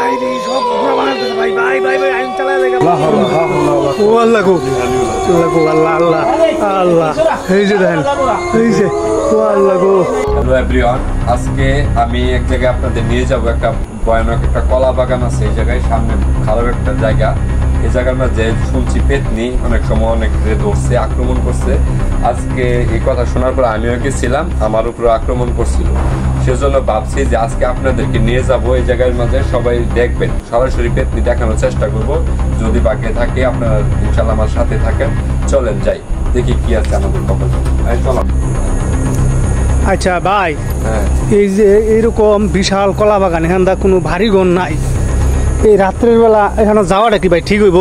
আইরে সব পুরো বানাইতেছে ভাই ভাই ভাই ভাই আইন চালায় লাগা ও আল্লাহ গো আল্লাহ আল্লাহ আল্লাহ এই যে দেখেন এই যে ও আল্লাহ গো। হ্যালো এভরিওয়ান, আজকে আমি এক জায়গায় আপনাদের নিয়ে যাব। একটা ভয়ানক একটা কলা বাগান আছে এই জায়গায়, সামনে খারাপ একটা জায়গা। এই জায়গার মধ্যে শুনছি পেতনি অনেক সময় অনেক ধরছে, আক্রমণ করছে। আজকে এই কথা শোনার পর আমিও গেছিলাম, আমার উপর আক্রমণ করছিল। সেজন্য ভাবছি যে আজকে আপনাদেরকে নিয়ে যাব এই জায়গার মাঝে, সবাই দেখবেন, সরাসরি পেতনি দেখানোর চেষ্টা করব। যদি বাকি থাকে আপনারা ইনশাল্লাহ আমার সাথে থাকেন। চলেন যাই, দেখি কি আছে আমাদের কপালে। চলো। আচ্ছা ভাই, এই যে এরকম বিশাল কলা বাগান, এখান দা কোনো ভারী গণ নাই, এই রাত্রের বেলা এখানে যাওয়াটা কি ভাই ঠিক হইব?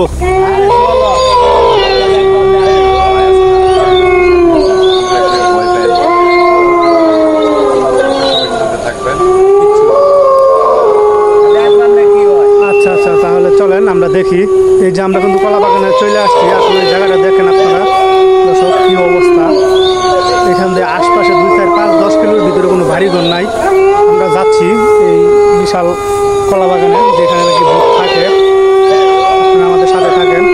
আচ্ছা আচ্ছা, তাহলে চলেন আমরা দেখি। এই যে আমরা কিন্তু কলা বাগানে চলে আসছি, আসলে জায়গাটা দেখেন আপনারা দর্শক কি অবস্থা। এখান থেকে আশপাশে 2, 4, 5, 10 কিলোর ভিতরে কোনো ভারী ঘর নাই। আমরা যাচ্ছি এই বিশাল কলা বাগানে, যেখানে নাকি ভূত থাকে। আপনারা আমাদের সাথে থাকেন,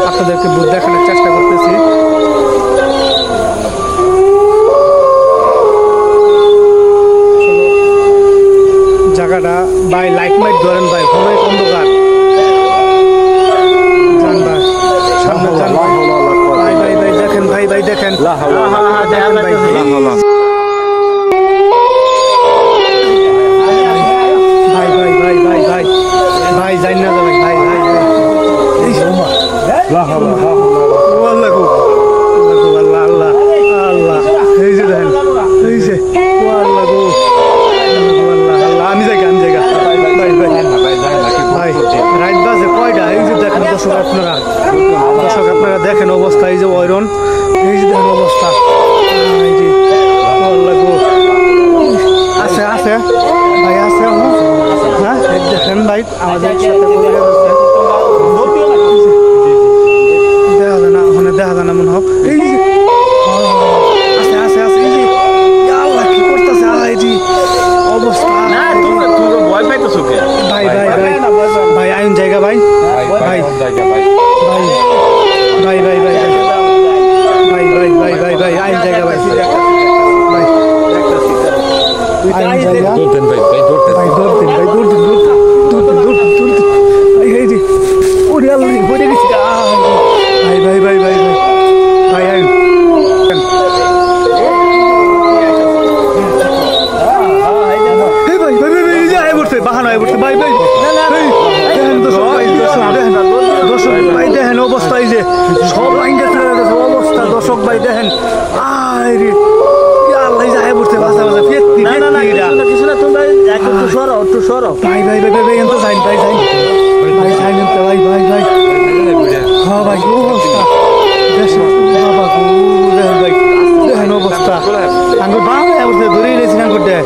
আপনাদেরকে ভূত দেখানোর চেষ্টা করতেছি। জায়গাটা ভাই লাইট মাইট ধরেন ভাই, অনেক অন্ধকার। যান ভাই সামনে যান ভাই ভাই ভাই দেখেন ভাই ভাই দেখেন দেখেন ভাই ভাই যাই না যাবেন ভাই ভাই আল্লাহ আল্লাহ আল্লাহ এই যে দেখেন এই যে আল্লাহ গো আল্লাহ আল্লাহ। আমি জায়গা ভাই ভাই ভাই রাইট বাজে কয়টা? এই যে দেখেন দর্শক আপনারা দেখেন অবস্থা, এই যে ওয়রন, এই যে দেখেন অবস্থা। এই যে আল্লাহ গো আছে আছে ভাই আছে, হ্যাঁ দেখেন ভাই আমাদের সাথে দেখা যায় না, ওখানে দেখা যায় না মনে হোক। এই যে আছে আছে আছে, এই যে আল্লাহ কি করতেছে, এই যে অবস্থা। ভাই ভাই ভাই ভাই আইন জায়গা ভাই ভাই ভাই ভাই ভাই ভাই ভাই ভাই ভাই ভাই ভাই আইন জায়গা ভাই আইন জায়গা দৌড়তেন ভাই ভাই দৌড়তেন ভাই দৌড়তেন ভাই দৌড়তেন দৌড়তেন দৌড়তেন ভাই এই যে ওরে আল্লাহ পড়ে গেছি ভাই ভাই ভাই ভাই ভাই আইন বাহানো হয়ে পড়ছে ভাই ভাই দর্শক ভাই দেখেন অবস্থা, এই যে সব অবস্থা দর্শক ভাই দেখেন। আরে আল্লাহ যায় পড়ছে বাসা বাসা ফেটনি কিছু না, তোমরা একটু সরো ভাই ভাই ভাই ভাই এত যাই ভাই যাই ভাই যাই ভাই ভাই ভাই হ্যাঁ ভাই অবস্থা বাবা দেখেন ভাই দেখেন অবস্থা আঙ্গুর বাবা ধরে গেছি আঙ্গুর দেখ।